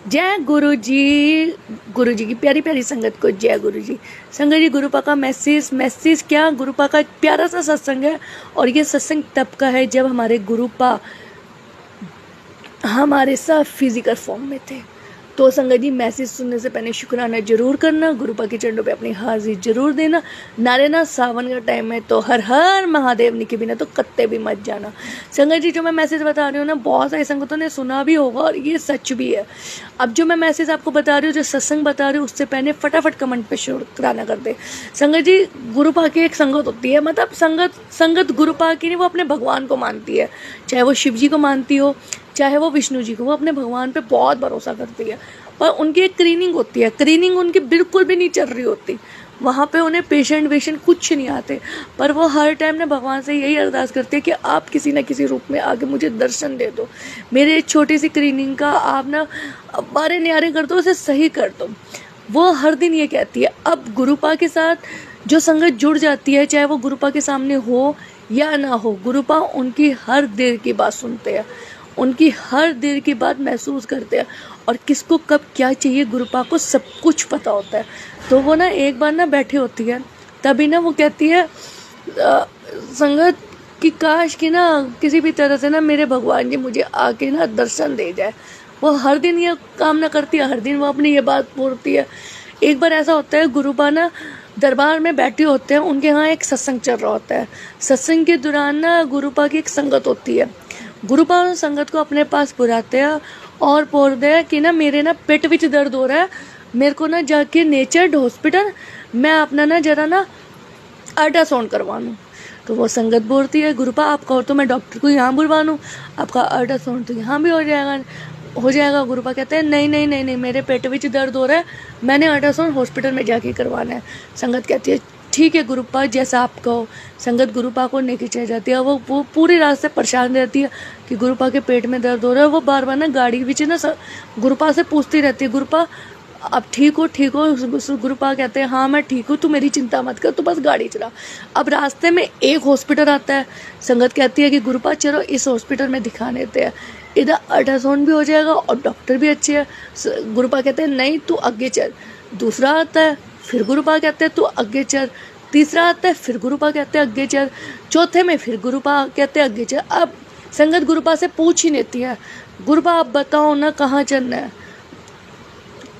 जय गुरु जी की प्यारी प्यारी संगत को जय गुरु जी। संगत जी, गुरुपा का मैसेज क्या, गुरुपा का एक प्यारा सा सत्संग है। और ये सत्संग तब का है जब हमारे गुरुपा हमारे साथ फिजिकल फॉर्म में थे। तो संगत जी, मैसेज सुनने से पहले शुक्राना जरूर करना, गुरुपा के चरणों पे अपनी हाजिरी जरूर देना। नारे ना सावन का टाइम है तो हर हर महादेव के बिना तो कत्ते भी मत जाना। संगत जी, जो मैं मैसेज बता रही हूँ ना, बहुत सारे संगतों ने सुना भी होगा और ये सच भी है। अब जो मैं मैसेज आपको बता रही हूँ, जो सत्संग बता रही हूँ, उससे पहले फटाफट कमेंट पे शुक्राना कर दे। संगत जी, गुरुपा की एक संगत होती है, मतलब संगत गुरुपा की नहीं, वो अपने भगवान को मानती है। चाहे वो शिव जी को मानती हो, चाहे वो विष्णु जी को, वो अपने भगवान पे बहुत भरोसा करती है। पर उनकी एक क्रीनिंग होती है, क्रीनिंग उनकी बिल्कुल भी नहीं चल रही होती। वहाँ पे उन्हें पेशेंट कुछ नहीं आते, पर वो हर टाइम ना भगवान से यही अरदास करते हैं कि आप किसी न किसी रूप में आके मुझे दर्शन दे दो, मेरे एक छोटी सी क्रीनिंग का आप ना बारे न्यारे कर दो, उसे सही कर दो। वो हर दिन ये कहती है। अब गुरुपा के साथ जो संगत जुड़ जाती है, चाहे वो गुरुपा के सामने हो या ना हो, गुरुपा उनकी हर देर की बात सुनते हैं, उनकी हर देर की बात महसूस करते हैं, और किसको कब क्या चाहिए गुरुपा को सब कुछ पता होता है। तो वो ना एक बार ना बैठी होती है, तभी ना वो कहती है संगत कि काश कि ना किसी भी तरह से ना मेरे भगवान जी मुझे आके ना दर्शन दे जाए। वो हर दिन ये कामना करती है, हर दिन वो अपनी ये बात बोलती है। एक बार ऐसा होता है, गुरुपा ना दरबार में बैठे होते हैं, उनके यहाँ एक सत्संग चल रहा होता है। सत्संग के दौरान ना गुरुपा की एक संगत होती है। गुरुपा उस संगत को अपने पास बुलाते हैं और बोलते हैं कि ना मेरे ना पेट विच दर्द हो रहा है, मेरे को ना जाके नेचर हॉस्पिटल मैं अपना ना जरा ना अल्ट्रासाउंड करवा लूँ। तो वो संगत बोलती है, गुरुपा आप कहो तो मैं डॉक्टर को यहाँ बुलवा लूँ, आपका अल्ट्रासाउंड तो यहाँ भी हो जाएगा। गुरुपा कहते हैं नहीं, मेरे पेट विच दर्द हो रहा है, मैंने अल्ट्रासाउंड हॉस्पिटल में जाके करवाना है। संगत कहती है ठीक है गुरुपा, जैसा आप कहो। संगत गुरुपा को लेके चल जाती है। वो पूरी रात से परेशान रहती है कि गुरुपा के पेट में दर्द हो रहा है। वो बार बार ना गाड़ी बीच ना गुरुपा से पूछती रहती है, गुरुपा आप ठीक हो? गुरुपा कहते हैं हाँ मैं ठीक हूँ, तू मेरी चिंता मत कर, तू बस गाड़ी चला। अब रास्ते में एक हॉस्पिटल आता है। संगत कहती है कि गुरुपा चलो इस हॉस्पिटल में दिखा देते हैं, इधर अल्ट्रासाउंड भी हो जाएगा और डॉक्टर भी अच्छे हैं। गुरुपा कहते हैं नहीं तू आगे चल। दूसरा आता है, फिर गुरुपा कहते हैं तू आगे चल। तीसरा आता है, फिर गुरुपा कहते हैं आगे चल। चौथे में फिर गुरुपा कहते हैं आगे चल। अब संगत गुरुपा से पूछ ही लेती है, गुरुपा आप बताओ ना कहाँ चलना है,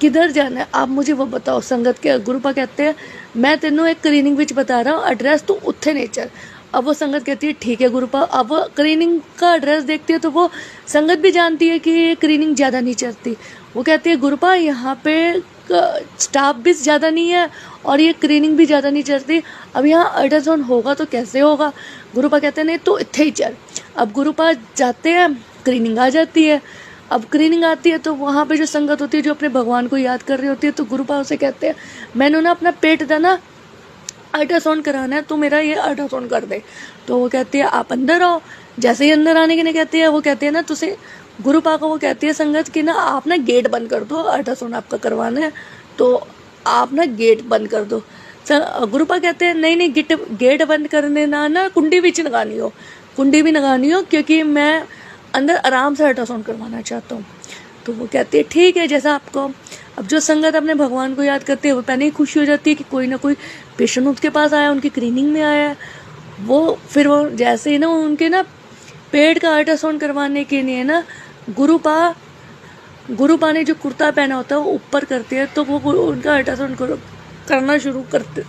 किधर जाना है, आप मुझे वो बताओ। संगत के गुरुपा कहते हैं मैं तेनों एक क्लीनिक विच बता रहा हूँ, एड्रेस तू उत्थे नहीं चल। अब वो संगत कहती है ठीक है गुरुपा। अब वो क्लीनिक का एड्रेस देखती है तो वो संगत भी जानती है कि ये क्लीनिक ज़्यादा नहीं चलती। वो कहती है गुरुपा यहाँ पे स्टाफ भी ज़्यादा नहीं है और ये क्लीनिक भी ज़्यादा नहीं चलती, अब यहाँ अल्ट्रासाउंड होगा तो कैसे होगा। गुरुपा कहते हैं नहीं तो इत्थे ही चल। अब गुरुपा जाते हैं, क्लीनिक आ जाती है। अब क्लीनिक आती है तो वहाँ पे जो संगत होती है, जो अपने भगवान को याद कर रही होती है, तो गुरुपा उसे कहते हैं मैंने ना अपना पेट था ना अल्ट्रासाउंड कराना है, तो मेरा ये अल्ट्रासाउंड कर दे। तो वो कहती है आप अंदर आओ। जैसे ही अंदर आने के लिए कहती है, वो कहते हैं ना तुझे गुरुपा को वो कहती है संगत कि ना आप ना गेट बंद कर दो, अल्ट्रासाउंड आपका करवाना है तो आप ना गेट बंद कर दो। गुरुपा कहते हैं नहीं गेट बंद करने ना कुंडी भी लगानी हो, क्योंकि मैं अंदर आराम से अल्ट्रासाउंड करवाना चाहता हूँ। तो वो कहती है ठीक है जैसा आपको। अब जो संगत अपने भगवान को याद करते हैं, वो पहले ही खुशी हो जाती है कि कोई ना कोई पेशेंट उसके पास आया, उनकी क्लीनिक में आया है। वो जैसे ही ना उनके ना पेट का अल्ट्रासाउंड करवाने के लिए ना गुरुपा ने जो कुर्ता पहना होता है वो ऊपर करती है, तो वो उनका अल्ट्रासाउंड करना शुरू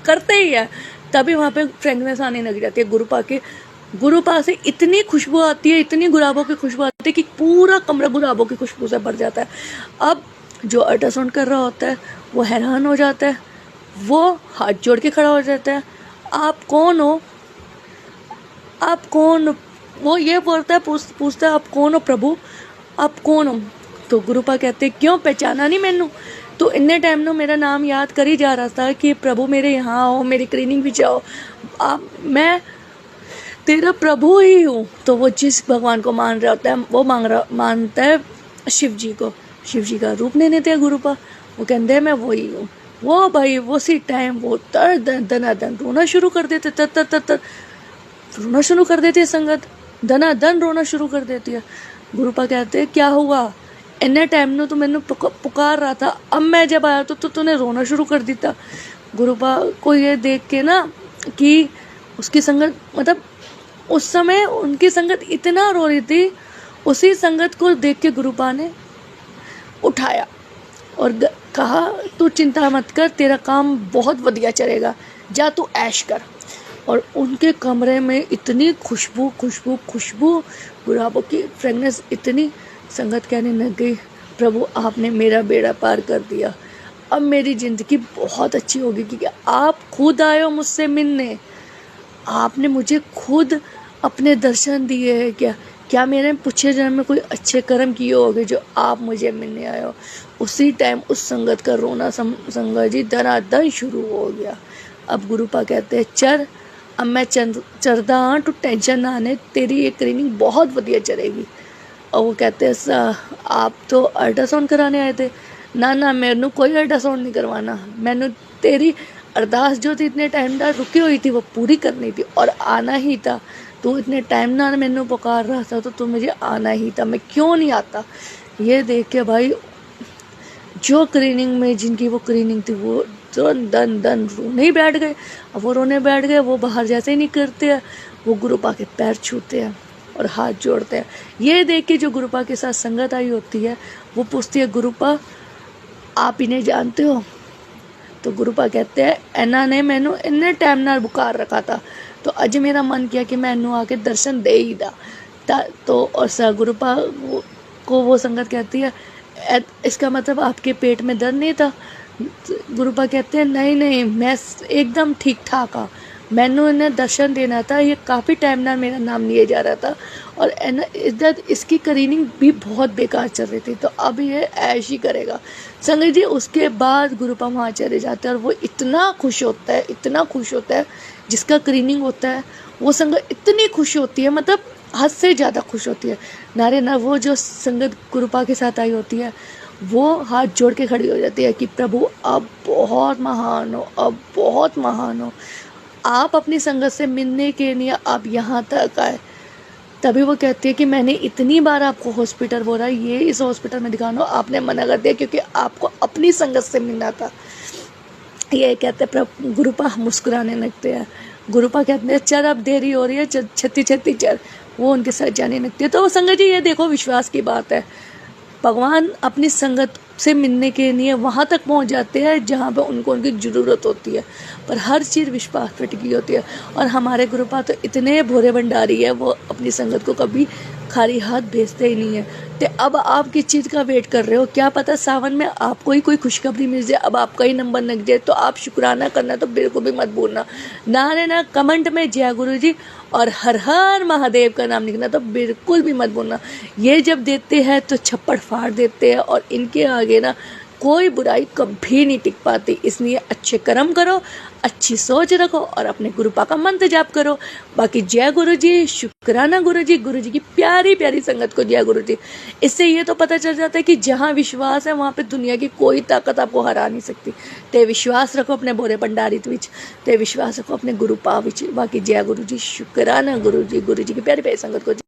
करते ही है। तभी वहाँ पे फ्रेगनेंस आने लग जाती है गुरुपा से इतनी खुशबू आती है, इतनी गुलाबों की खुशबू आती है कि पूरा कमरा गुलाबों की खुशबू से भर जाता है। अब जो अल्ट्रासाउंड कर रहा होता है वो हैरान हो जाता है, वो हाथ जोड़ के खड़ा हो जाता है, आप कौन हो? वो ये बोलता है, पूछता है आप कौन हो प्रभु, आप कौन हो? तो गुरुपा कहते हैं क्यों पहचाना नहीं मैनू? तो इन्ने टाइम ना मेरा नाम याद कर ही जा रहा था कि प्रभु मेरे यहाँ आओ, मेरी क्लीनिक भी जाओ, मैं तेरा प्रभु ही हूँ। तो वो जिस भगवान को मान रहा होता है वो मानता है शिव जी को। शिव जी का रूप नहीं लेते हैं गुरुपा। वो कहते हैं मैं वही हूँ। वो भाई वो सी टाइम वो दनादन रोना शुरू कर देते, तर रोना शुरू कर देती है संगत, दनादन रोना शुरू कर देती है। गुरुपा कहते हैं क्या हुआ? इन्ने टाइम ਨੂੰ तू मैनू पुकार रहा था, अब मैं जब आया तो तूने रोना शुरू कर दिया। गुरुपा को ये देख के ना कि उसकी संगत, मतलब उस समय उनकी संगत इतना रो रही थी, उसी संगत को देख के गुरुपा ने उठाया और कहा तू चिंता मत कर, तेरा काम बहुत बढ़िया चलेगा, जा तू ऐश कर। और उनके कमरे में इतनी खुशबू खुशबू खुशबू, गुलाबों की फ्रेगनेंस इतनी, संगत कहने लग गई प्रभु आपने मेरा बेड़ा पार कर दिया, अब मेरी ज़िंदगी बहुत अच्छी होगी, क्योंकि आप खुद आए हो मुझसे मिलने, आपने मुझे खुद अपने दर्शन दिए हैं। क्या मेरे पिछले जन्म में कोई अच्छे कर्म किए होंगे जो आप मुझे मिलने आए हो। उसी टाइम उस संगत का रोना संगत जी दनादन शुरू हो गया। अब गुरुपा कहते हैं चल अब मैं चरदा हाँ, तू टेंशन ना आने, तेरी ये ट्रेनिंग बहुत बढ़िया चलेगी। और वो कहते हैं आप तो अल्ट्रासाउंड कराने आए थे। ना मैनू कोई अल्ट्रासाउंड नहीं करवाना, मैनू तेरी अरदास जो थी इतने टाइम तक रुकी हुई थी वो पूरी करनी थी और आना ही था। तू इतने टाइम ना मैनू पुकार रहा था तो तू मुझे आना ही था, मैं क्यों नहीं आता। ये देख के भाई जो क्लीनिंग में जिनकी वो क्लीनिंग थी वो दन रोने ही बैठ गए। अब वो रोने बैठ गए, वो बाहर जैसे ही नहीं करते हैं, वो गुरुपा के पैर छूते हैं और हाथ जोड़ते हैं। ये देख के जो गुरुपा के साथ संगत आई होती है वो पूछती है गुरुपा आप इन्हें जानते हो। तो गुरुपा कहते हैं इन्हों ने मैनू इन्ने टाइम नाल बुकार रखा था, तो अज मेरा मन किया कि मैं इन्हों आके दर्शन दे ही दा। तो और गुरुपा को वो संगत कहती है इसका मतलब आपके पेट में दर्द नहीं था। गुरुपा कहते हैं नहीं मैं एकदम ठीक ठाक हाँ, मैनू इन्हें दर्शन देना था, ये काफ़ी टाइम ना मेरा नाम लिए जा रहा था और इधर इसकी क्लीनिंग भी बहुत बेकार चल रही थी, तो अब ये ऐश ही करेगा। संगत जी उसके बाद गुरुपा वहाँ चले जाते हैं और वो इतना खुश होता है जिसका क्लीनिंग होता है वो संगत इतनी खुश होती है, मतलब हद से ज़्यादा खुश होती है। ना वो जो संगत गुरुपा के साथ आई होती है वो हाथ जोड़ के खड़ी हो जाती है कि प्रभु आप बहुत महान हो, अब बहुत महान हो, आप अपनी संगत से मिलने के लिए आप यहाँ तक आए। तभी वो कहती है कि मैंने इतनी बार आपको हॉस्पिटल बोला ये इस हॉस्पिटल में दिखाना, आपने मना कर दिया क्योंकि आपको अपनी संगत से मिलना था। ये कहते प्रभु गुरुपा मुस्कुराने लगते हैं। गुरुपा कहते हैं चल अब देरी हो रही है, छत्ती चल। वो उनके साथ जाने लगती है। तो संगत जी ये देखो विश्वास की बात है, भगवान अपनी संगत से मिलने के लिए वहाँ तक पहुँच जाते हैं जहाँ पे उनको उनकी ज़रूरत होती है, पर हर चीज़ विश्वास पे टिकी होती है। और हमारे गुरुपा तो इतने भोरे भंडारी है, वो अपनी संगत को कभी खाली हाथ भेजते ही नहीं है। तो अब आप किस चीज़ का वेट कर रहे हो, क्या पता सावन में आपको ही कोई खुशखबरी मिल जाए, अब आपका ही नंबर लग जाए, तो आप शुक्राना करना तो बिल्कुल भी मत भूलना। ना कमेंट में जय गुरु जी और हर हर महादेव का नाम लिखना तो बिल्कुल भी मत भूलना। ये जब देते हैं तो छप्पड़ फाड़ देते हैं और इनके आगे ना कोई बुराई कभी नहीं टिक पाती। इसलिए अच्छे कर्म करो, अच्छी सोच रखो और अपने गुरुपा का मंत्र जाप करो। बाकी जय गुरु जी, शुक्राना गुरु जी की प्यारी प्यारी संगत को जय गुरु जी। इससे ये तो पता चल जाता है कि जहाँ विश्वास है वहाँ पे दुनिया की कोई ताकत आपको हरा नहीं सकती। ते विश्वास रखो अपने बोरे भंडारित विच, ते विश्वास रखो अपने गुरुपा विच। बाकी जय गुरु जी, शुक्राना गुरु जी की प्यारी प्यारी संगत को।